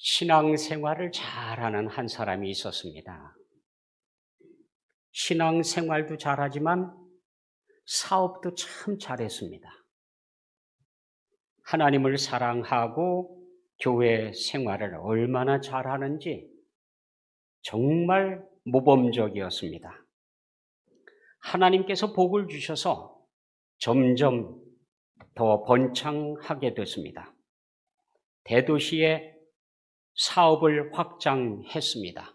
신앙생활을 잘하는 한 사람이 있었습니다. 신앙생활도 잘하지만 사업도 참 잘했습니다. 하나님을 사랑하고 교회 생활을 얼마나 잘하는지 정말 모범적이었습니다. 하나님께서 복을 주셔서 점점 더 번창하게 됐습니다. 대도시에 사업을 확장했습니다.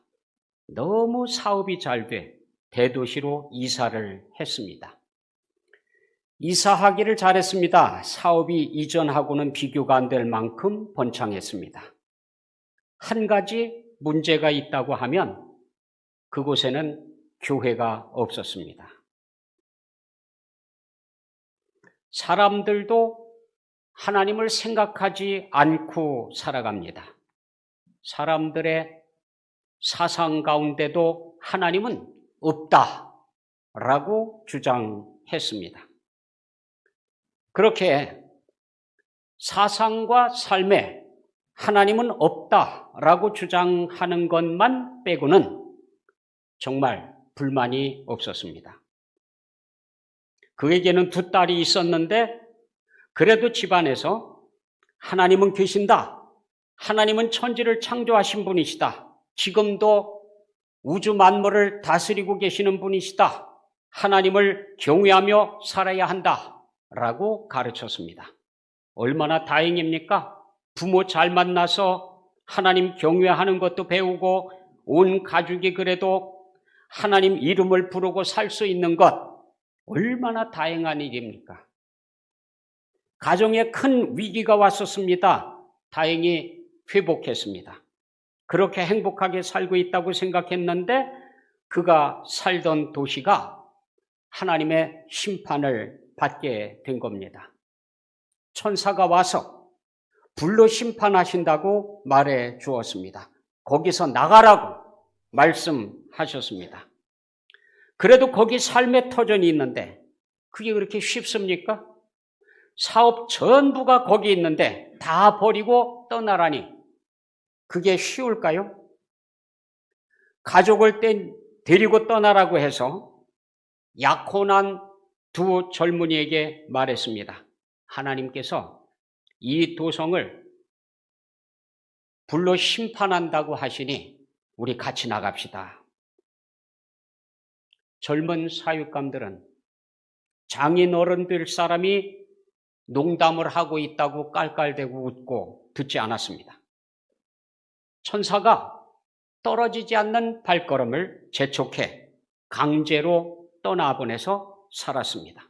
너무 사업이 잘 돼 대도시로 이사를 했습니다. 이사하기를 잘했습니다. 사업이 이전하고는 비교가 안 될 만큼 번창했습니다. 한 가지 문제가 있다고 하면 그곳에는 교회가 없었습니다. 사람들도 하나님을 생각하지 않고 살아갑니다. 사람들의 사상 가운데도 하나님은 없다라고 주장했습니다. 그렇게 사상과 삶에 하나님은 없다라고 주장하는 것만 빼고는 정말 불만이 없었습니다. 그에게는 두 딸이 있었는데 그래도 집안에서 하나님은 계신다. 하나님은 천지를 창조하신 분이시다. 지금도 우주 만물을 다스리고 계시는 분이시다. 하나님을 경외하며 살아야 한다. 라고 가르쳤습니다. 얼마나 다행입니까? 부모 잘 만나서 하나님 경외하는 것도 배우고 온 가족이 그래도 하나님 이름을 부르고 살 수 있는 것 얼마나 다행한 일입니까? 가정에 큰 위기가 왔었습니다. 다행히 회복했습니다. 그렇게 행복하게 살고 있다고 생각했는데 그가 살던 도시가 하나님의 심판을 받게 된 겁니다. 천사가 와서 불로 심판하신다고 말해 주었습니다. 거기서 나가라고 말씀하셨습니다. 그래도 거기 삶의 터전이 있는데 그게 그렇게 쉽습니까? 사업 전부가 거기 있는데 다 버리고 떠나라니 그게 쉬울까요? 가족을 데리고 떠나라고 해서 약혼한 두 젊은이에게 말했습니다. 하나님께서 이 도성을 불로 심판한다고 하시니 우리 같이 나갑시다. 젊은 사육감들은 장인 어른들 사람이 농담을 하고 있다고 깔깔대고 웃고 듣지 않았습니다. 천사가 떨어지지 않는 발걸음을 재촉해 강제로 떠나보내서 살았습니다.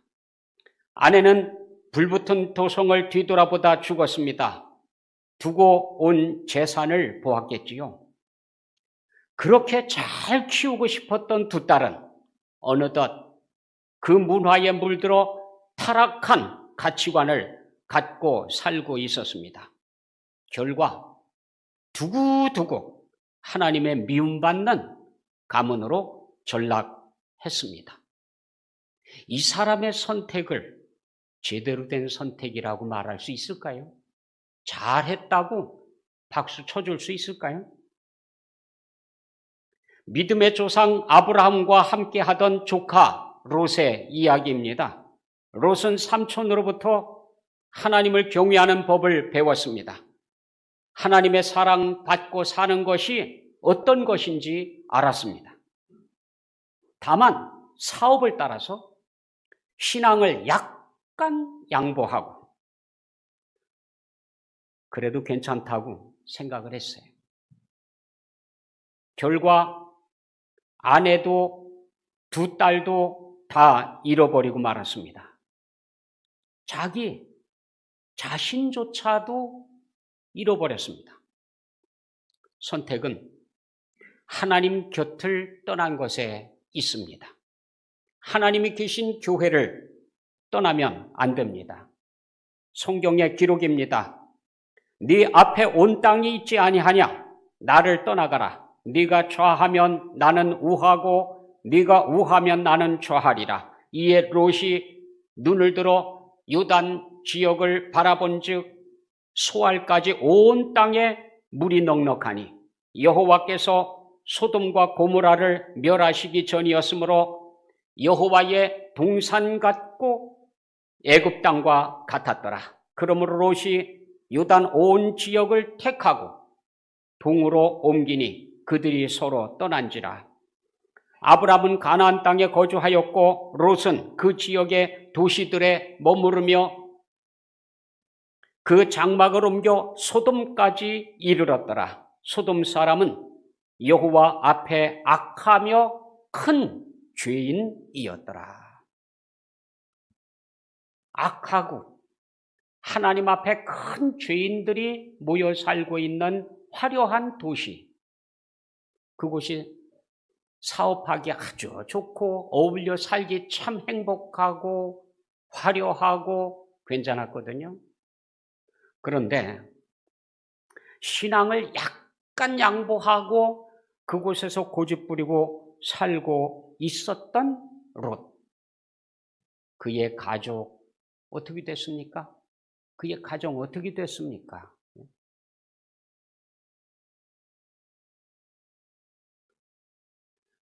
아내는 불붙은 도성을 뒤돌아보다 죽었습니다. 두고 온 재산을 보았겠지요. 그렇게 잘 키우고 싶었던 두 딸은 어느덧 그 문화에 물들어 타락한 가치관을 갖고 살고 있었습니다. 결과 두고두고 하나님의 미움받는 가문으로 전락했습니다. 이 사람의 선택을 제대로 된 선택이라고 말할 수 있을까요? 잘했다고 박수 쳐줄 수 있을까요? 믿음의 조상 아브라함과 함께 하던 조카 롯의 이야기입니다. 롯은 삼촌으로부터 하나님을 경외하는 법을 배웠습니다. 하나님의 사랑 받고 사는 것이 어떤 것인지 알았습니다. 다만 사업을 따라서 신앙을 약간 양보하고 그래도 괜찮다고 생각을 했어요. 결과 아내도 두 딸도 다 잃어버리고 말았습니다. 자기 자신조차도 잃어버렸습니다. 선택은 하나님 곁을 떠난 것에 있습니다. 하나님이 계신 교회를 떠나면 안 됩니다. 성경의 기록입니다. 네 앞에 온 땅이 있지 아니하냐? 나를 떠나가라. 네가 좌하면 나는 우하고 네가 우하면 나는 좌하리라. 이에 롯이 눈을 들어 요단 지역을 바라본즉 소알까지 온 땅에 물이 넉넉하니 여호와께서 소돔과 고모라를 멸하시기 전이었으므로 여호와의 동산 같고 애굽 땅과 같았더라. 그러므로 롯이 요단 온 지역을 택하고 동으로 옮기니 그들이 서로 떠난지라. 아브람은 가나안 땅에 거주하였고 롯은 그 지역의 도시들에 머무르며 그 장막을 옮겨 소돔까지 이르렀더라. 소돔 사람은 여호와 앞에 악하며 큰 죄인이었더라. 악하고 하나님 앞에 큰 죄인들이 모여 살고 있는 화려한 도시, 그곳이 사업하기 아주 좋고 어울려 살기 참 행복하고 화려하고 괜찮았거든요. 그런데 신앙을 약간 양보하고 그곳에서 고집부리고 살고 있었던 롯, 그의 가족 어떻게 됐습니까? 그의 가정 어떻게 됐습니까?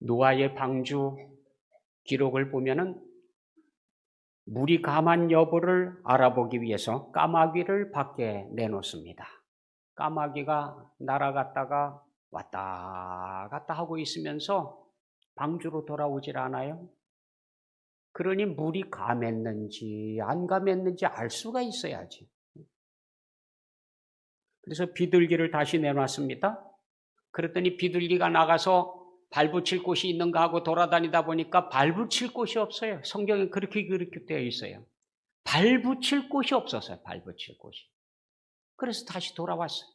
노아의 방주 기록을 보면은 물이 감한 여부를 알아보기 위해서 까마귀를 밖에 내놓습니다. 까마귀가 날아갔다가 왔다 갔다 하고 있으면서 방주로 돌아오질 않아요. 그러니 물이 감했는지 안 감했는지 알 수가 있어야지. 그래서 비둘기를 다시 내놨습니다. 그랬더니 비둘기가 나가서 발 붙일 곳이 있는가 하고 돌아다니다 보니까 발 붙일 곳이 없어요. 성경에 그렇게 되어 있어요. 발 붙일 곳이 없었어요. 발 붙일 곳이. 그래서 다시 돌아왔어요.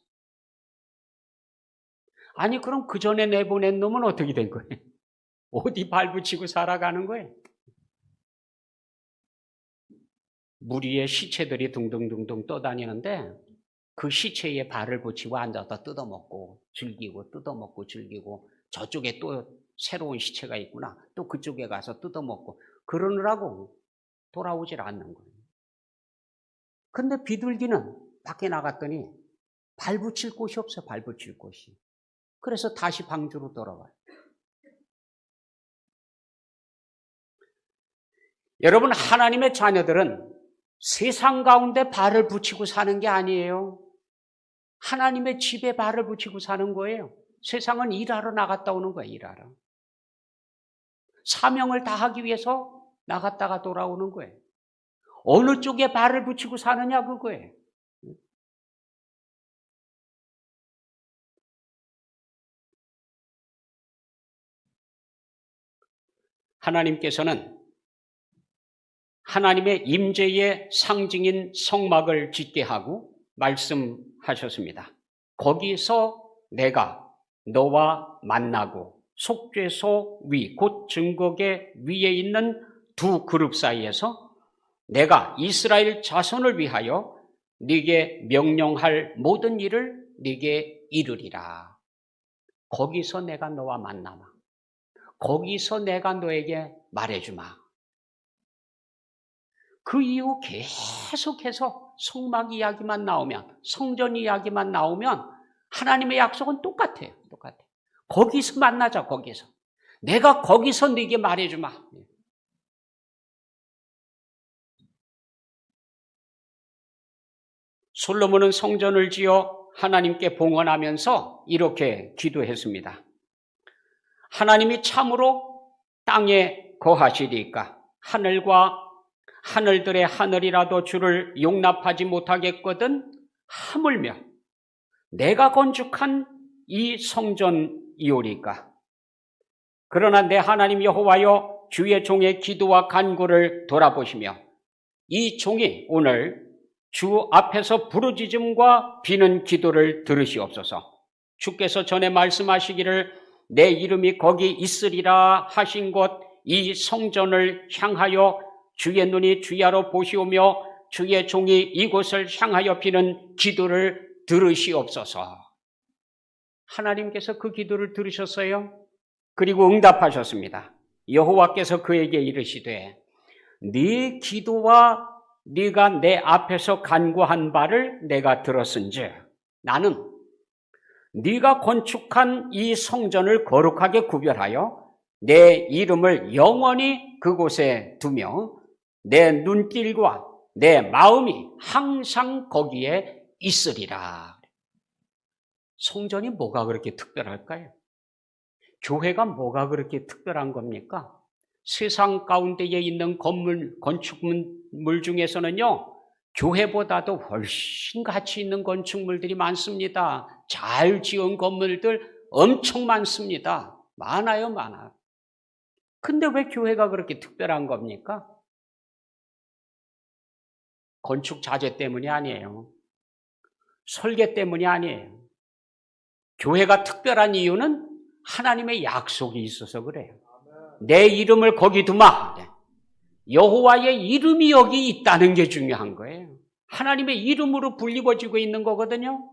아니 그럼 그 전에 내보낸 놈은 어떻게 된 거예요? 어디 발 붙이고 살아가는 거예요? 물 위에 시체들이 둥둥둥둥 떠다니는데 그 시체에 발을 붙이고 앉아서 뜯어먹고 즐기고 뜯어먹고 즐기고, 저쪽에 또 새로운 시체가 있구나, 또 그쪽에 가서 뜯어먹고 그러느라고 돌아오질 않는 거예요. 근데 비둘기는 밖에 나갔더니 발 붙일 곳이 없어요. 발 붙일 곳이. 그래서 다시 방주로 돌아와요. 여러분, 하나님의 자녀들은 세상 가운데 발을 붙이고 사는 게 아니에요. 하나님의 집에 발을 붙이고 사는 거예요. 세상은 일하러 나갔다 오는 거예요. 일하러. 사명을 다하기 위해서 나갔다가 돌아오는 거예요. 어느 쪽에 발을 붙이고 사느냐 그거예요. 하나님께서는 하나님의 임재의 상징인 성막을 짓게 하고 말씀하셨습니다. 거기서 내가 너와 만나고 속죄소 위, 곧 증거계 위에 있는 두 그룹 사이에서 내가 이스라엘 자손을 위하여 네게 명령할 모든 일을 네게 이르리라. 거기서 내가 너와 만나마. 거기서 내가 너에게 말해주마. 그 이후 계속해서 성막 이야기만 나오면, 성전 이야기만 나오면 하나님의 약속은 똑같아요. 똑같아요. 거기서 만나자. 거기서. 내가 거기서 네게 말해주마. 솔로몬은 성전을 지어 하나님께 봉헌하면서 이렇게 기도했습니다. 하나님이 참으로 땅에 거하시리까 하늘과 하늘들의 하늘이라도 주를 용납하지 못하겠거든 하물며 내가 건축한 이 성전이오리까. 그러나 내 하나님 여호와여, 주의 종의 기도와 간구를 돌아보시며 이 종이 오늘 주 앞에서 부르짖음과 비는 기도를 들으시옵소서. 주께서 전에 말씀하시기를 내 이름이 거기 있으리라 하신 곳 이 성전을 향하여 주의 눈이 주야로 보시오며 주의 종이 이곳을 향하여 비는 기도를 들으시옵소서. 하나님께서 그 기도를 들으셨어요. 그리고 응답하셨습니다. 여호와께서 그에게 이르시되 네 기도와 네가 내 앞에서 간구한 바를 내가 들었은즉 나는 네가 건축한 이 성전을 거룩하게 구별하여 내 이름을 영원히 그곳에 두며 내 눈길과 내 마음이 항상 거기에 있으리라. 성전이 뭐가 그렇게 특별할까요? 교회가 뭐가 그렇게 특별한 겁니까? 세상 가운데에 있는 건축물 중에서는요, 교회보다도 훨씬 가치 있는 건축물들이 많습니다. 잘 지은 건물들 엄청 많습니다. 많아요, 많아요. 근데 왜 교회가 그렇게 특별한 겁니까? 건축 자재 때문이 아니에요. 설계 때문이 아니에요. 교회가 특별한 이유는 하나님의 약속이 있어서 그래요. 내 이름을 거기 두마. 여호와의 이름이 여기 있다는 게 중요한 거예요. 하나님의 이름으로 불리워지고 있는 거거든요.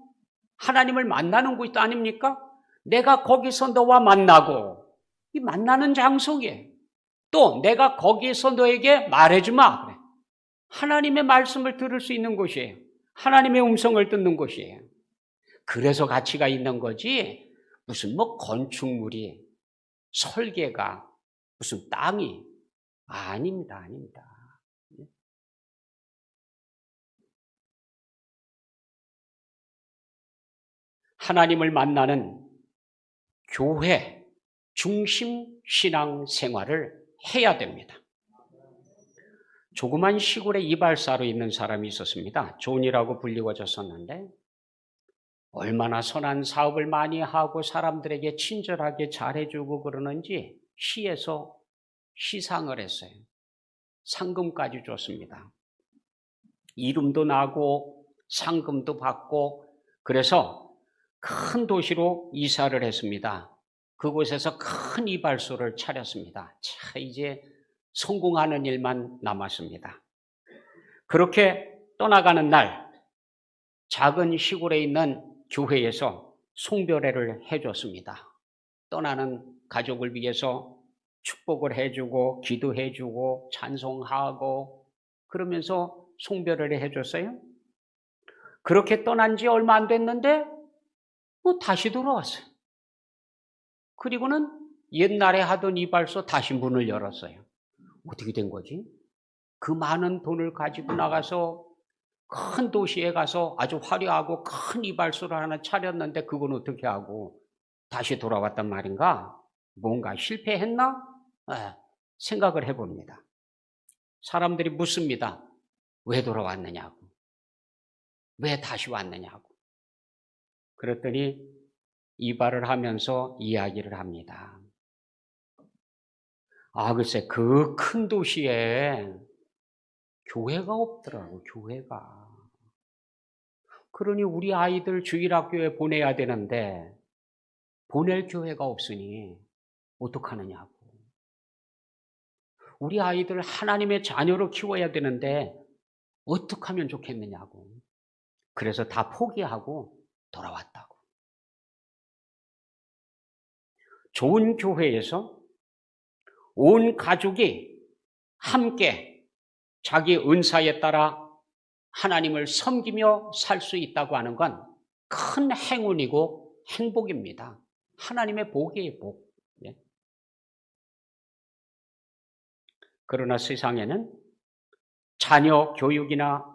하나님을 만나는 곳 아닙니까? 내가 거기서 너와 만나고, 이 만나는 장소에 또 내가 거기서 너에게 말해주마. 그래. 하나님의 말씀을 들을 수 있는 곳이에요. 하나님의 음성을 듣는 곳이에요. 그래서 가치가 있는 거지, 무슨 건축물이, 설계가, 무슨 땅이, 아닙니다, 아닙니다. 하나님을 만나는 교회 중심 신앙 생활을 해야 됩니다. 조그만 시골에 이발사로 있는 사람이 있었습니다. 존이라고 불리워졌었는데 얼마나 선한 사업을 많이 하고 사람들에게 친절하게 잘해주고 그러는지 시에서 시상을 했어요. 상금까지 줬습니다. 이름도 나고 상금도 받고 그래서 큰 도시로 이사를 했습니다. 그곳에서 큰 이발소를 차렸습니다. 자, 이제 성공하는 일만 남았습니다. 그렇게 떠나가는 날 작은 시골에 있는 교회에서 송별회를 해줬습니다. 떠나는 가족을 위해서 축복을 해주고 기도해주고 찬송하고 그러면서 송별회를 해줬어요. 그렇게 떠난 지 얼마 안 됐는데 다시 돌아왔어요. 그리고는 옛날에 하던 이발소 다시 문을 열었어요. 어떻게 된 거지? 그 많은 돈을 가지고 나가서 큰 도시에 가서 아주 화려하고 큰 이발소를 하나 차렸는데 그건 어떻게 하고 다시 돌아왔단 말인가? 뭔가 실패했나? 생각을 해봅니다. 사람들이 묻습니다. 왜 돌아왔느냐고. 왜 다시 왔느냐고. 그랬더니 이발을 하면서 이야기를 합니다. 글쎄 그 큰 도시에 교회가 없더라고, 교회가. 그러니 우리 아이들 주일학교에 보내야 되는데 보낼 교회가 없으니 어떡하느냐고. 우리 아이들 하나님의 자녀로 키워야 되는데 어떻게 하면 좋겠느냐고. 그래서 다 포기하고 돌아왔다고. 좋은 교회에서 온 가족이 함께 자기 은사에 따라 하나님을 섬기며 살 수 있다고 하는 건 큰 행운이고 행복입니다. 하나님의 복이에요, 복. 그러나 세상에는 자녀 교육이나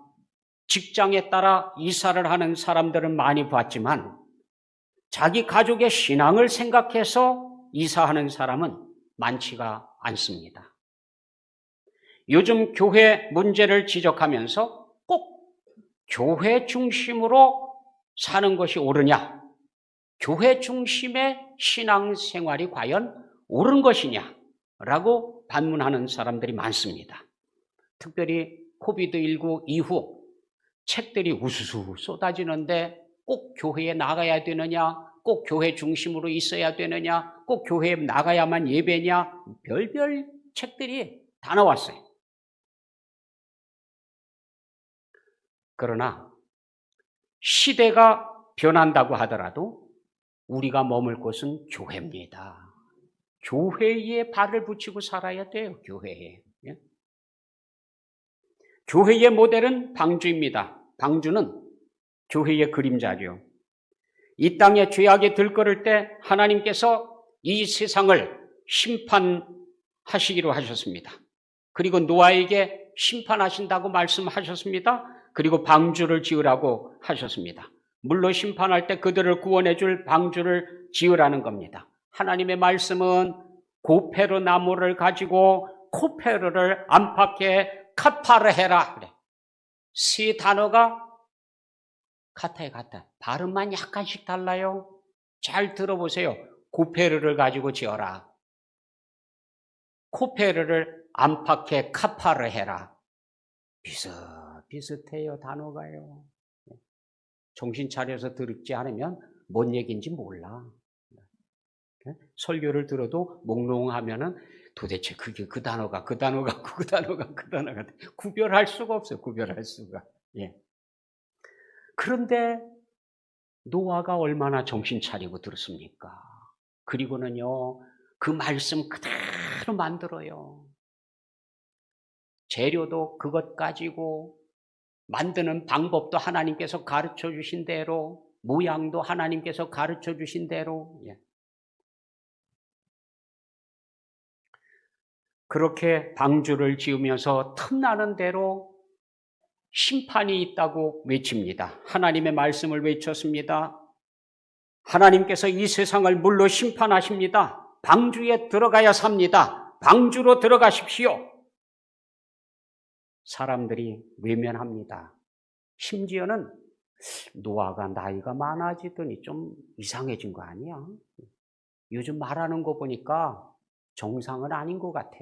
직장에 따라 이사를 하는 사람들은 많이 봤지만 자기 가족의 신앙을 생각해서 이사하는 사람은 많지가 않습니다. 요즘 교회 문제를 지적하면서 꼭 교회 중심으로 사는 것이 옳으냐, 교회 중심의 신앙생활이 과연 옳은 것이냐라고 반문하는 사람들이 많습니다. 특별히 코비드19 이후 책들이 우수수 쏟아지는데 꼭 교회에 나가야 되느냐, 꼭 교회 중심으로 있어야 되느냐, 꼭 교회에 나가야만 예배냐, 별별 책들이 다 나왔어요. 그러나 시대가 변한다고 하더라도 우리가 머물 곳은 교회입니다. 교회에 발을 붙이고 살아야 돼요, 교회에. 교회의 모델은 방주입니다. 방주는 교회의 그림자죠. 이 땅에 죄악이 들끓을 때 하나님께서 이 세상을 심판하시기로 하셨습니다. 그리고 노아에게 심판하신다고 말씀하셨습니다. 그리고 방주를 지으라고 하셨습니다. 물로 심판할 때 그들을 구원해 줄 방주를 지으라는 겁니다. 하나님의 말씀은 고페르 나무를 가지고 코페르를 안팎에 카파르해라 그래. 세 단어가 같아요. 발음만 약간씩 달라요. 잘 들어보세요. 고페르를 가지고 지어라. 코페르를 안팎에 카파르해라. 비슷해요. 단어가요. 정신 차려서 듣지 않으면 뭔 얘기인지 몰라. 설교를 들어도 몽롱하면은 도대체 그게 그 단어가 구별할 수가 없어요. 구별할 수가. 예. 그런데 노아가 얼마나 정신 차리고 들었습니까? 그리고는요, 그 말씀 그대로 만들어요. 재료도 그것 가지고 만드는 방법도 하나님께서 가르쳐 주신 대로, 모양도 하나님께서 가르쳐 주신 대로, 예. 그렇게 방주를 지으면서 틈나는 대로 심판이 있다고 외칩니다. 하나님의 말씀을 외쳤습니다. 하나님께서 이 세상을 물로 심판하십니다. 방주에 들어가야 삽니다. 방주로 들어가십시오. 사람들이 외면합니다. 심지어는 노아가 나이가 많아지더니 좀 이상해진 거 아니야? 요즘 말하는 거 보니까 정상은 아닌 것 같아.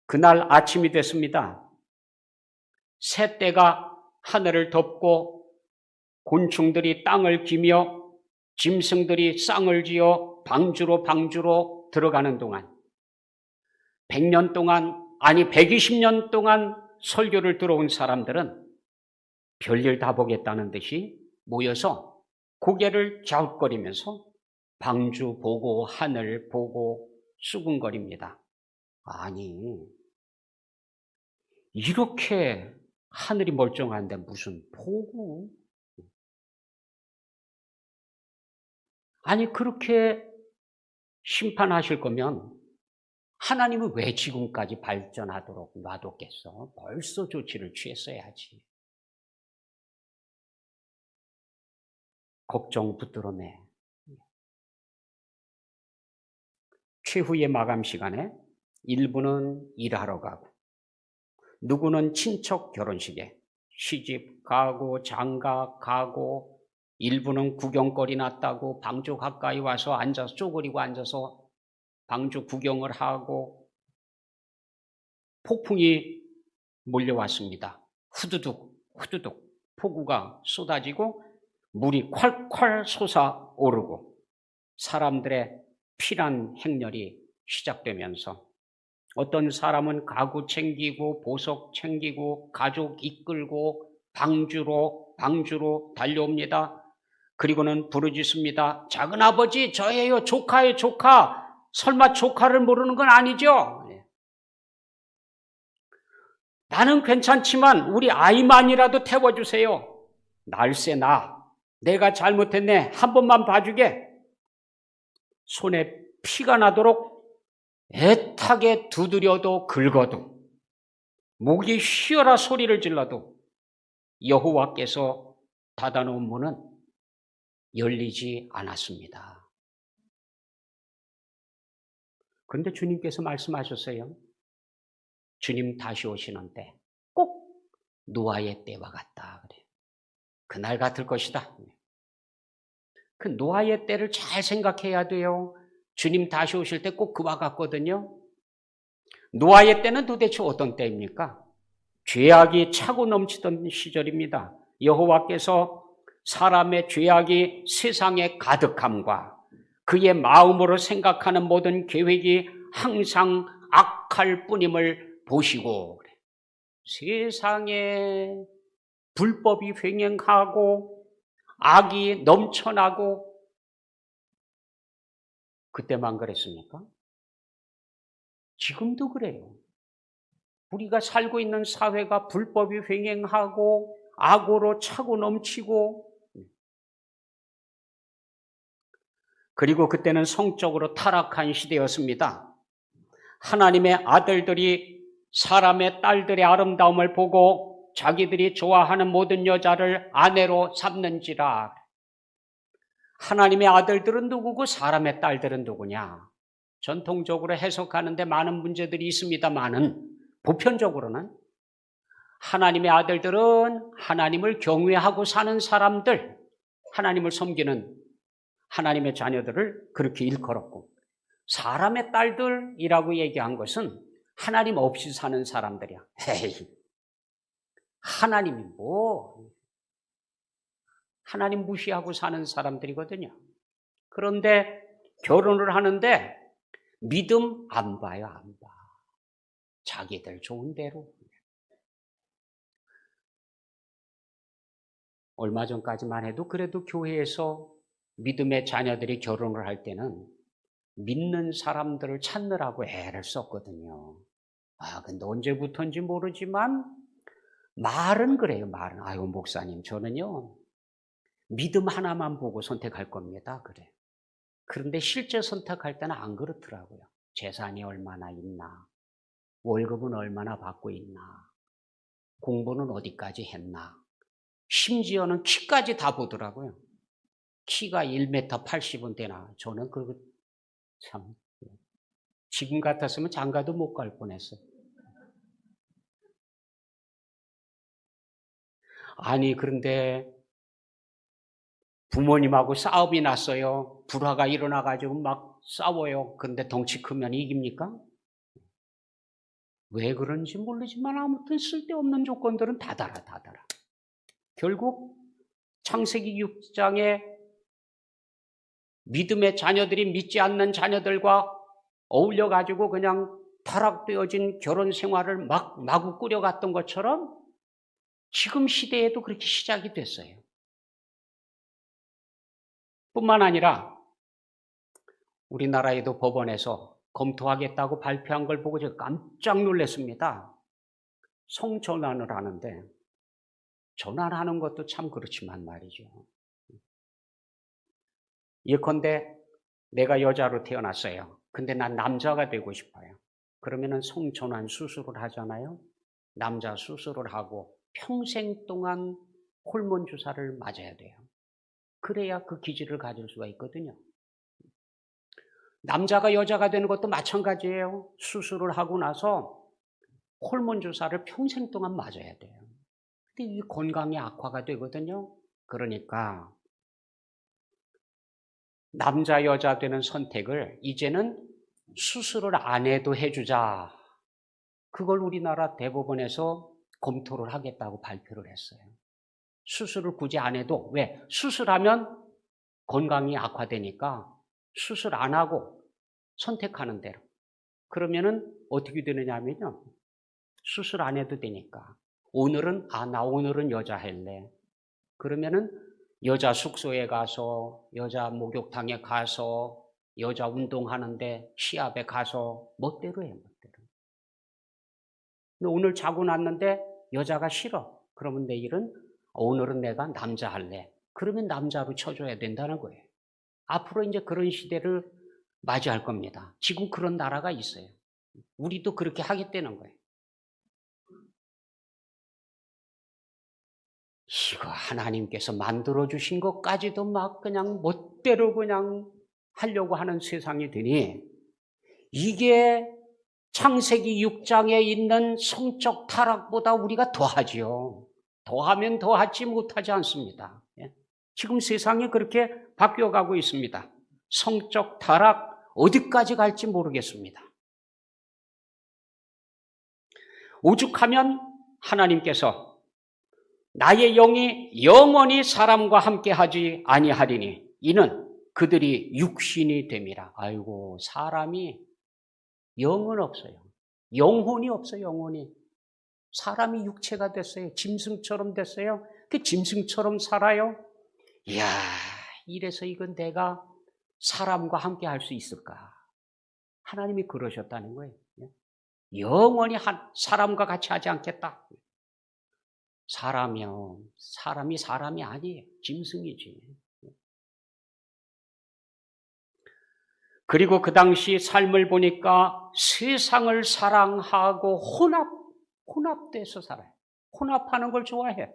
그날 아침이 됐습니다. 새떼가 하늘을 덮고 곤충들이 땅을 기며 짐승들이 쌍을 지어 방주로 들어가는 동안 100년 동안, 아니 120년 동안 설교를 들어온 사람들은 별일 다 보겠다는 듯이 모여서 고개를 갸웃거리면서 방주 보고 하늘 보고 수군거립니다. 아니, 이렇게 하늘이 멀쩡한데 무슨 보고? 아니, 그렇게 심판하실 거면 하나님은 왜 지금까지 발전하도록 놔뒀겠어? 벌써 조치를 취했어야지. 걱정 붙들어매. 최후의 마감 시간에 일부는 일하러 가고, 누구는 친척 결혼식에 시집 가고 장가 가고, 일부는 구경거리 났다고 방주 가까이 와서 앉아서 쪼그리고 앉아서 방주 구경을 하고, 폭풍이 몰려왔습니다. 후두둑 폭우가 쏟아지고 물이 콸콸 솟아오르고 사람들의 피난 행렬이 시작되면서 어떤 사람은 가구 챙기고 보석 챙기고 가족 이끌고 방주로 달려옵니다. 그리고는 부르짖습니다. 작은아버지, 저예요. 조카예요, 조카. 설마 조카를 모르는 건 아니죠? 나는 괜찮지만 우리 아이만이라도 태워주세요. 날쌔 내가 잘못했네. 한 번만 봐주게. 손에 피가 나도록 애타게 두드려도 긁어도 목이 쉬어라 소리를 질러도 여호와께서 닫아놓은 문은 열리지 않았습니다. 그런데 주님께서 말씀하셨어요. 주님 다시 오시는 때 꼭 노아의 때와 같다. 그래요. 그날 같을 것이다. 그 노아의 때를 잘 생각해야 돼요. 주님 다시 오실 때 꼭 그와 같거든요. 노아의 때는 도대체 어떤 때입니까? 죄악이 차고 넘치던 시절입니다. 여호와께서 사람의 죄악이 세상에 가득함과 그의 마음으로 생각하는 모든 계획이 항상 악할 뿐임을 보시고 세상에 불법이 횡행하고 악이 넘쳐나고 그때만 그랬습니까? 지금도 그래요. 우리가 살고 있는 사회가 불법이 횡행하고 악으로 차고 넘치고, 그리고 그때는 성적으로 타락한 시대였습니다. 하나님의 아들들이 사람의 딸들의 아름다움을 보고 자기들이 좋아하는 모든 여자를 아내로 삼는지라. 하나님의 아들들은 누구고 사람의 딸들은 누구냐? 전통적으로 해석하는데 많은 문제들이 있습니다만은 보편적으로는 하나님의 아들들은 하나님을 경외하고 사는 사람들, 하나님을 섬기는 하나님의 자녀들을 그렇게 일컬었고, 사람의 딸들이라고 얘기한 것은 하나님 없이 사는 사람들이야. 에이, 하나님이 뭐, 하나님 무시하고 사는 사람들이거든요. 그런데 결혼을 하는데 믿음 안 봐요, 안 봐. 자기들 좋은 대로. 얼마 전까지만 해도 그래도 교회에서 믿음의 자녀들이 결혼을 할 때는 믿는 사람들을 찾느라고 애를 썼거든요. 근데 언제부터인지 모르지만 말은 그래요, 말은. 아유, 목사님, 저는요, 믿음 하나만 보고 선택할 겁니다. 그래. 그런데 실제 선택할 때는 안 그렇더라고요. 재산이 얼마나 있나, 월급은 얼마나 받고 있나, 공부는 어디까지 했나, 심지어는 키까지 다 보더라고요. 키가 1m 80은 되나. 저는 그거 참, 지금 같았으면 장가도 못 갈 뻔했어요. 아니, 그런데 부모님하고 싸움이 났어요. 불화가 일어나가지고 막 싸워요. 그런데 덩치 크면 이깁니까? 왜 그런지 모르지만 아무튼 쓸데없는 조건들은 다 달아. 결국 창세기 6장에 믿음의 자녀들이 믿지 않는 자녀들과 어울려가지고 그냥 타락되어진 결혼 생활을 마구 꾸려갔던 것처럼 지금 시대에도 그렇게 시작이 됐어요. 뿐만 아니라 우리나라에도 법원에서 검토하겠다고 발표한 걸 보고 제가 깜짝 놀랐습니다. 성전환을 하는데, 전환하는 것도 참 그렇지만 말이죠. 예컨대 내가 여자로 태어났어요. 근데 난 남자가 되고 싶어요. 그러면은 성전환 수술을 하잖아요. 남자 수술을 하고 평생 동안 호르몬 주사를 맞아야 돼요. 그래야 그 기질을 가질 수가 있거든요. 남자가 여자가 되는 것도 마찬가지예요. 수술을 하고 나서 호르몬 주사를 평생 동안 맞아야 돼요. 근데 이 건강이 악화가 되거든요. 그러니까 남자 여자 되는 선택을 이제는 수술을 안 해도 해주자. 그걸 우리나라 대법원에서 검토를 하겠다고 발표를 했어요. 수술을 굳이 안 해도, 왜? 수술하면 건강이 악화되니까 수술 안 하고 선택하는 대로. 그러면은 어떻게 되느냐 하면요, 수술 안 해도 되니까 오늘은 나 오늘은 여자 할래. 그러면은 여자 숙소에 가서, 여자 목욕탕에 가서, 여자 운동하는데 시합에 가서 멋대로 해요, 멋대로. 근데 오늘 자고 났는데 여자가 싫어. 그러면 내일은 오늘은 내가 남자 할래. 그러면 남자로 쳐줘야 된다는 거예요. 앞으로 이제 그런 시대를 맞이할 겁니다. 지금 그런 나라가 있어요. 우리도 그렇게 하겠다는 거예요. 이거 하나님께서 만들어주신 것까지도 막 그냥 멋대로 그냥 하려고 하는 세상이 되니, 이게 창세기 6장에 있는 성적 타락보다 우리가 더하지요. 더하면 더하지 못하지 않습니다. 지금 세상이 그렇게 바뀌어가고 있습니다. 성적 타락 어디까지 갈지 모르겠습니다. 오죽하면 하나님께서 나의 영이 영원히 사람과 함께하지 아니하리니 이는 그들이 육신이 됨이라. 아이고, 사람이 영은 없어요. 영혼이 없어요, 영혼이. 사람이 육체가 됐어요. 짐승처럼 됐어요. 그 짐승처럼 살아요. 이야, 이래서 이건 내가 사람과 함께 할 수 있을까? 하나님이 그러셨다는 거예요. 영원히 사람과 같이 하지 않겠다. 사람이 사람이 아니에요. 짐승이지. 그리고 그 당시 삶을 보니까 세상을 사랑하고 혼합돼서 살아요. 혼합하는 걸 좋아해.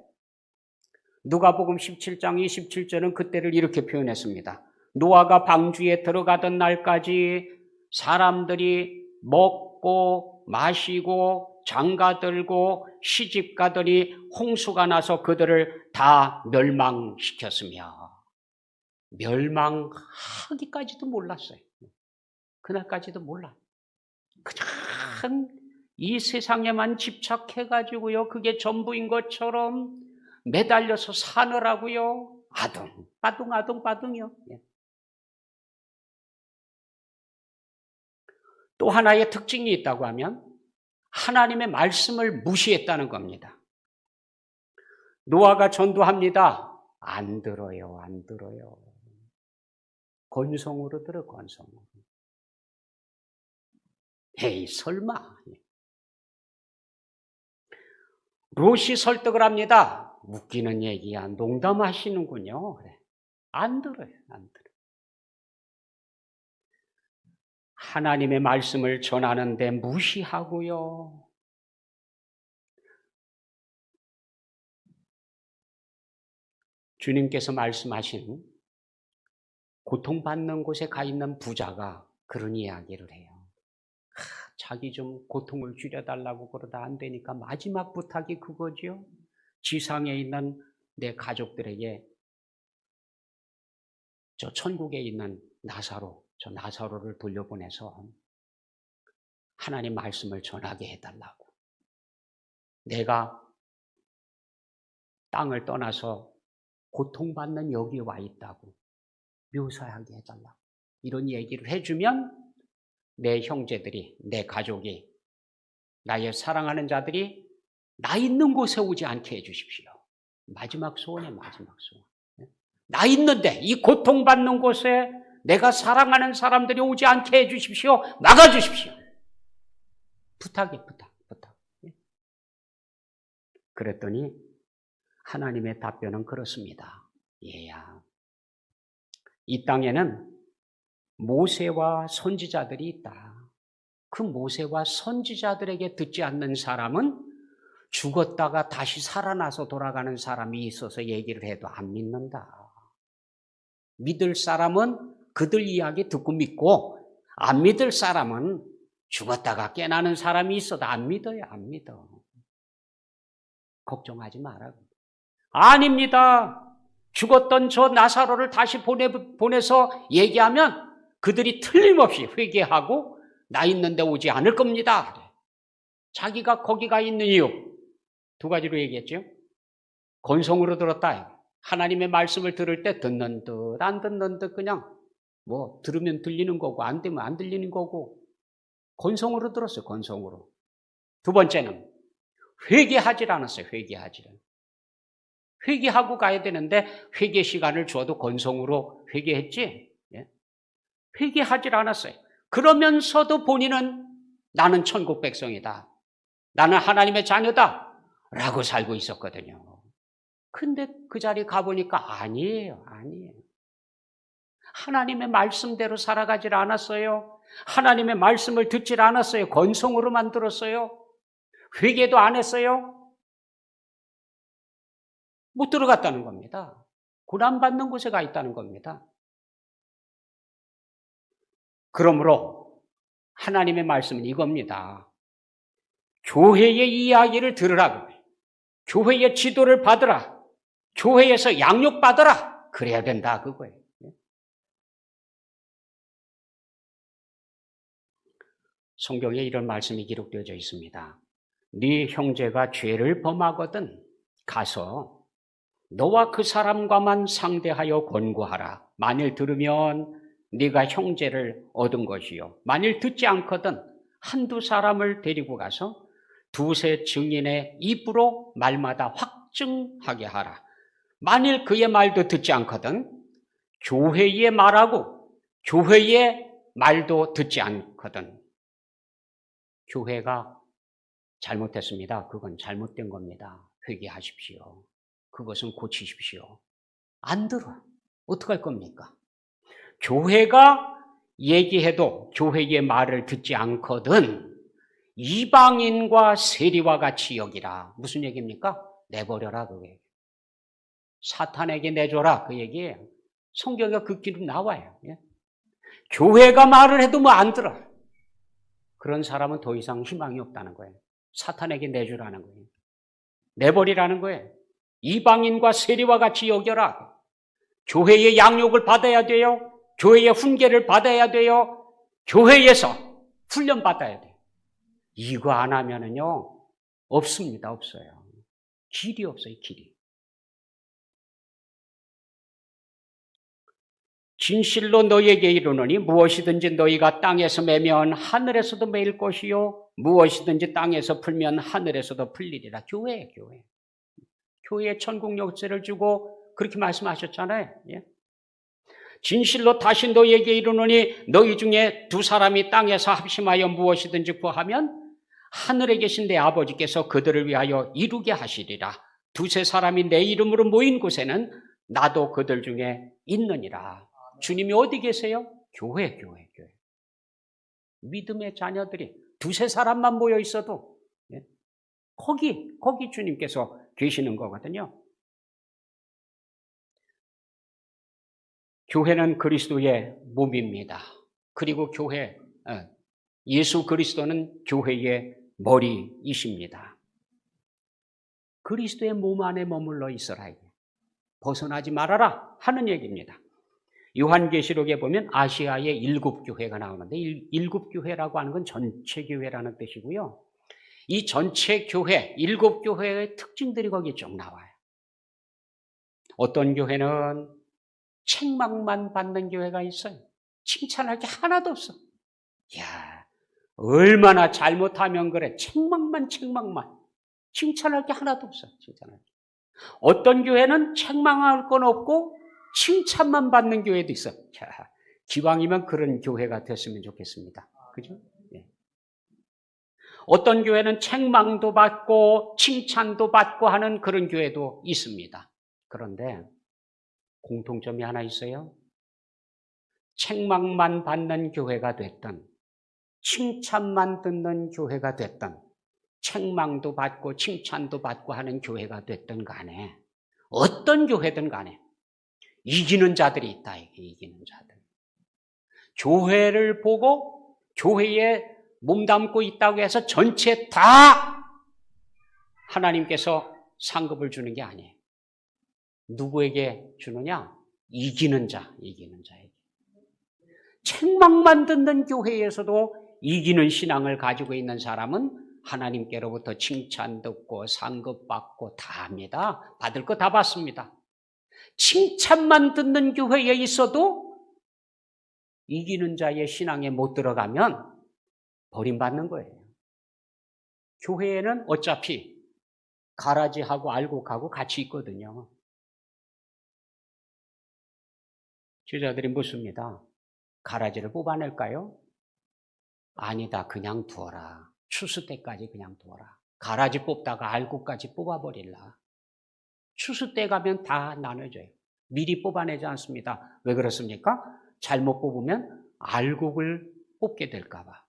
누가복음 17장 27절은 그때를 이렇게 표현했습니다. 노아가 방주에 들어가던 날까지 사람들이 먹고 마시고 장가들고 시집가더니 홍수가 나서 그들을 다 멸망시켰으며, 멸망하기까지도 몰랐어요. 그날까지도 몰라. 그냥 이 세상에만 집착해가지고요, 그게 전부인 것처럼 매달려서 사느라고요, 아둥바둥이요. 또 하나의 특징이 있다고 하면 하나님의 말씀을 무시했다는 겁니다. 노아가 전도합니다. 안 들어요. 건성으로 들어, 건성으로. 에이, 설마. 롯이 설득을 합니다. 웃기는 얘기야. 농담하시는군요. 그래. 안 들어요. 하나님의 말씀을 전하는데 무시하고요. 주님께서 말씀하신 고통받는 곳에 가 있는 부자가 그런 이야기를 해요. 자기 좀 고통을 줄여달라고 그러다 안 되니까 마지막 부탁이 그거죠. 지상에 있는 내 가족들에게 저 천국에 있는 저 나사로를 돌려보내서 하나님 말씀을 전하게 해달라고. 내가 땅을 떠나서 고통받는 여기에 와 있다고 묘사하게 해달라고. 이런 얘기를 해주면 내 형제들이, 내 가족이, 나의 사랑하는 자들이 나 있는 곳에 오지 않게 해주십시오. 마지막 소원이에요, 마지막 소원. 나 있는데, 이 고통받는 곳에 내가 사랑하는 사람들이 오지 않게 해주십시오. 막아주십시오. 부탁이에요, 부탁. 그랬더니 하나님의 답변은 그렇습니다. 얘야, 이 땅에는 모세와 선지자들이 있다. 그 모세와 선지자들에게 듣지 않는 사람은 죽었다가 다시 살아나서 돌아가는 사람이 있어서 얘기를 해도 안 믿는다. 믿을 사람은 그들 이야기 듣고 믿고, 안 믿을 사람은 죽었다가 깨나는 사람이 있어도 안 믿어요. 안 믿어. 걱정하지 말라고. 아닙니다. 죽었던 저 나사로를 다시 보내서 얘기하면 그들이 틀림없이 회개하고 나 있는 데 오지 않을 겁니다. 자기가 거기 가 있는 이유 두 가지로 얘기했죠. 건성으로 들었다. 하나님의 말씀을 들을 때 듣는 듯 안 듣는 듯 그냥 뭐 들으면 들리는 거고 안 되면 안 들리는 거고 건성으로 들었어요. 건성으로. 두 번째는 회개하질 않았어요. 회개하고 가야 되는데 회개 시간을 주어도 건성으로 회개했지. 회개하질 않았어요. 그러면서도 본인은 나는 천국 백성이다. 나는 하나님의 자녀다. 라고 살고 있었거든요. 근데 그 자리에 가보니까 아니에요. 하나님의 말씀대로 살아가질 않았어요. 하나님의 말씀을 듣질 않았어요. 건성으로만 들었어요. 회개도 안 했어요. 못 들어갔다는 겁니다. 고난받는 곳에 가 있다는 겁니다. 그러므로 하나님의 말씀은 이겁니다. 교회의 이야기를 들으라고. 교회의 지도를 받으라. 교회에서 양육받으라. 그래야 된다 그거예요. 성경에 이런 말씀이 기록되어져 있습니다. 네 형제가 죄를 범하거든 가서 너와 그 사람과만 상대하여 권고하라. 만일 들으면 네가 형제를 얻은 것이요. 만일 듣지 않거든 한두 사람을 데리고 가서 두세 증인의 입으로 말마다 확증하게 하라. 만일 그의 말도 듣지 않거든 교회의 말하고 교회의 말도 듣지 않거든 교회가 잘못했습니다. 그건 잘못된 겁니다. 회개하십시오. 그것은 고치십시오. 안 들어. 어떡할 겁니까? 교회가 얘기해도 교회의 말을 듣지 않거든 이방인과 세리와 같이 여기라. 무슨 얘기입니까? 내버려라 그 얘기. 사탄에게 내줘라 그 얘기예요. 성경에 그 길로 나와요. 예? 교회가 말을 해도 뭐 안 들어. 그런 사람은 더 이상 희망이 없다는 거예요. 사탄에게 내주라는 거예요. 내버리라는 거예요. 이방인과 세리와 같이 여겨라. 교회의 양육을 받아야 돼요. 교회의 훈계를 받아야 돼요. 교회에서 훈련 받아야 돼요. 이거 안 하면은요, 없습니다. 없어요. 길이 없어요, 길이. 진실로 너희에게 이르노니 무엇이든지 너희가 땅에서 매면 하늘에서도 매일 것이요 무엇이든지 땅에서 풀면 하늘에서도 풀리리라. 교회예요, 교회. 교회에 천국 열쇠를 주고 그렇게 말씀하셨잖아요. 예? 진실로 다시 너희에게 이르노니 너희 중에 두 사람이 땅에서 합심하여 무엇이든지 구하면 하늘에 계신 내 아버지께서 그들을 위하여 이루게 하시리라. 두세 사람이 내 이름으로 모인 곳에는 나도 그들 중에 있느니라. 주님이 어디 계세요? 교회. 믿음의 자녀들이 두세 사람만 모여 있어도 거기 주님께서 계시는 거거든요. 교회는 그리스도의 몸입니다. 그리고 예수 그리스도는 교회의 머리이십니다. 그리스도의 몸 안에 머물러 있어라. 벗어나지 말아라 하는 얘기입니다. 요한계시록에 보면 아시아의 7교회가 나오는데 7교회라고 하는 건 전체 교회라는 뜻이고요. 이 전체 교회, 7교회의 특징들이 거기 쭉 나와요. 어떤 교회는 책망만 받는 교회가 있어요. 칭찬할 게 하나도 없어. 이야, 얼마나 잘못하면 그래. 책망만. 칭찬할 게 하나도 없어. 칭찬할 게. 어떤 교회는 책망할 건 없고 칭찬만 받는 교회도 있어. 자, 기왕이면 그런 교회가 됐으면 좋겠습니다. 그죠? 네. 어떤 교회는 책망도 받고 칭찬도 받고 하는 그런 교회도 있습니다. 그런데 공통점이 하나 있어요. 책망만 받는 교회가 됐든 칭찬만 듣는 교회가 됐든 책망도 받고 칭찬도 받고 하는 교회가 됐든 간에 어떤 교회든 간에 이기는 자들이 있다. 이기는 자들. 교회를 보고 교회에 몸담고 있다고 해서 전체 다 하나님께서 상급을 주는 게 아니에요. 누구에게 주느냐? 이기는 자에게. 책망만 듣는 교회에서도 이기는 신앙을 가지고 있는 사람은 하나님께로부터 칭찬 듣고 상급 받고 다 합니다. 받을 거 다 받습니다. 칭찬만 듣는 교회에 있어도 이기는 자의 신앙에 못 들어가면 버림받는 거예요. 교회에는 어차피 가라지하고 알곡하고 같이 있거든요. 제자들이 묻습니다. 가라지를 뽑아낼까요? 아니다. 그냥 두어라. 추수 때까지 그냥 두어라. 가라지 뽑다가 알곡까지 뽑아버릴라. 추수 때 가면 다 나눠져요. 미리 뽑아내지 않습니다. 왜 그렇습니까? 잘못 뽑으면 알곡을 뽑게 될까 봐.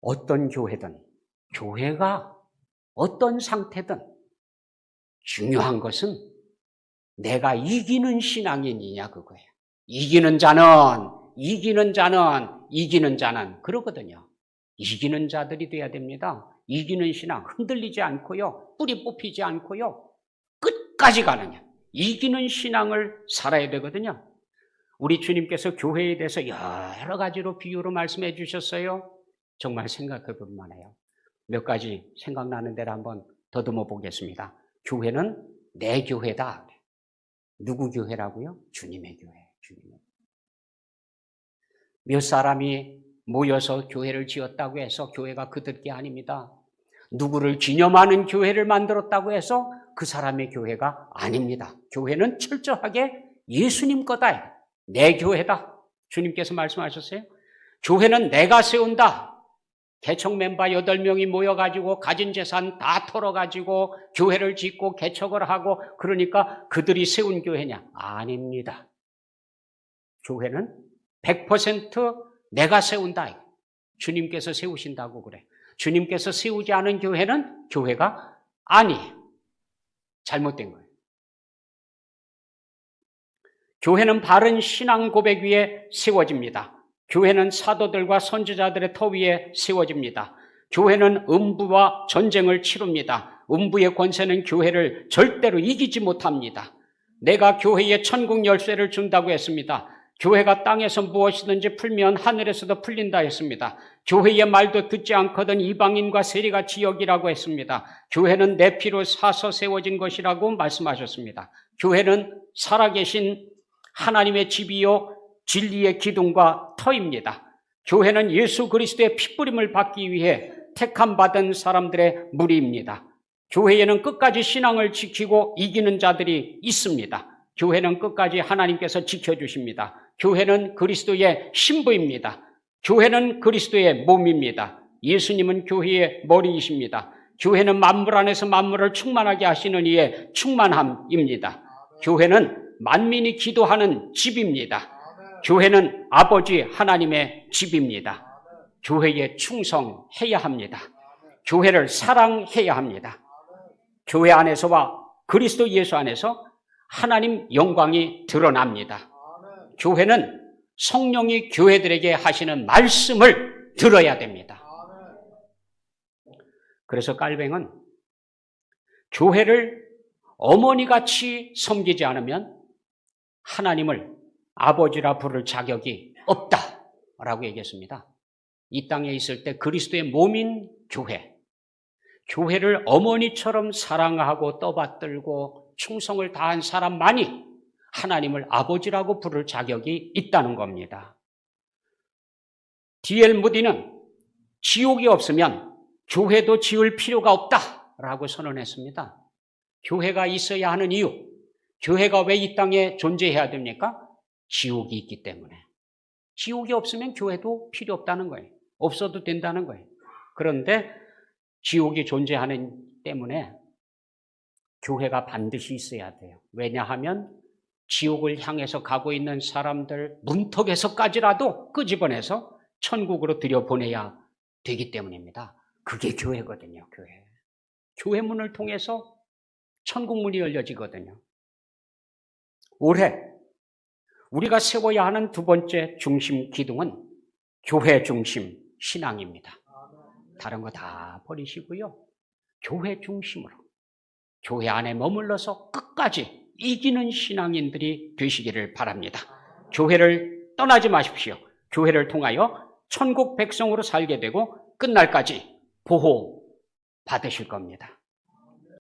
어떤 교회든 교회가 어떤 상태든 중요한 것은 내가 이기는 신앙인이냐 그거예요. 이기는 자는 그러거든요. 이기는 자들이 돼야 됩니다. 이기는 신앙 흔들리지 않고요. 뿌리 뽑히지 않고요. 끝까지 가느냐. 이기는 신앙을 살아야 되거든요. 우리 주님께서 교회에 대해서 여러 가지로 비유로 말씀해 주셨어요. 정말 생각해 볼 만해요. 몇 가지 생각나는 대로 한번 더듬어 보겠습니다. 교회는 내 교회다. 누구 교회라고요? 주님의 교회. 몇 사람이 모여서 교회를 지었다고 해서 교회가 그들 게 아닙니다. 누구를 기념하는 교회를 만들었다고 해서 그 사람의 교회가 아닙니다. 교회는 철저하게 예수님 거다. 내 교회다. 주님께서 말씀하셨어요. 교회는 내가 세운다. 개척 멤버 8명이 모여가지고 가진 재산 다 털어가지고 교회를 짓고 개척을 하고 그러니까 그들이 세운 교회냐? 아닙니다. 교회는 100% 내가 세운다. 주님께서 세우신다고 그래. 주님께서 세우지 않은 교회는 교회가 아니에요. 잘못된 거예요. 교회는 바른 신앙 고백 위에 세워집니다. 교회는 사도들과 선지자들의 터 위에 세워집니다. 교회는 음부와 전쟁을 치릅니다. 음부의 권세는 교회를 절대로 이기지 못합니다. 내가 교회에 천국 열쇠를 준다고 했습니다. 교회가 땅에서 무엇이든지 풀면 하늘에서도 풀린다 했습니다. 교회의 말도 듣지 않거든 이방인과 세리같이 여기라고 했습니다. 교회는 내 피로 사서 세워진 것이라고 말씀하셨습니다. 교회는 살아계신 하나님의 집이요 진리의 기둥과 터입니다. 교회는 예수 그리스도의 핏부림을 받기 위해 택함 받은 사람들의 무리입니다. 교회에는 끝까지 신앙을 지키고 이기는 자들이 있습니다. 교회는 끝까지 하나님께서 지켜주십니다. 교회는 그리스도의 신부입니다. 교회는 그리스도의 몸입니다. 예수님은 교회의 머리이십니다. 교회는 만물 안에서 만물을 충만하게 하시는 이의 충만함입니다. 교회는 만민이 기도하는 집입니다. 교회는 아버지 하나님의 집입니다. 교회에 충성해야 합니다. 교회를 사랑해야 합니다. 교회 안에서와 그리스도 예수 안에서 하나님 영광이 드러납니다. 교회는 성령이 교회들에게 하시는 말씀을 들어야 됩니다. 그래서 깔뱅은 교회를 어머니같이 섬기지 않으면 하나님을 아버지라 부를 자격이 없다라고 얘기했습니다. 이 땅에 있을 때 그리스도의 몸인 교회를 어머니처럼 사랑하고 떠받들고 충성을 다한 사람만이 하나님을 아버지라고 부를 자격이 있다는 겁니다. D.L. 무디는 지옥이 없으면 교회도 지을 필요가 없다라고 선언했습니다. 교회가 있어야 하는 이유, 교회가 왜 이 땅에 존재해야 됩니까? 지옥이 있기 때문에. 지옥이 없으면 교회도 필요 없다는 거예요. 없어도 된다는 거예요. 그런데 지옥이 존재하는 때문에 교회가 반드시 있어야 돼요. 왜냐하면 지옥을 향해서 가고 있는 사람들 문턱에서까지라도 끄집어내서 천국으로 들여보내야 되기 때문입니다. 그게 교회거든요. 교회 문을 통해서 천국 문이 열려지거든요. 올해 우리가 세워야 하는 두 번째 중심 기둥은 교회 중심 신앙입니다. 다른 거 다 버리시고요. 교회 중심으로, 교회 안에 머물러서 끝까지 이기는 신앙인들이 되시기를 바랍니다. 교회를 떠나지 마십시오. 교회를 통하여 천국 백성으로 살게 되고 끝날까지 보호 받으실 겁니다.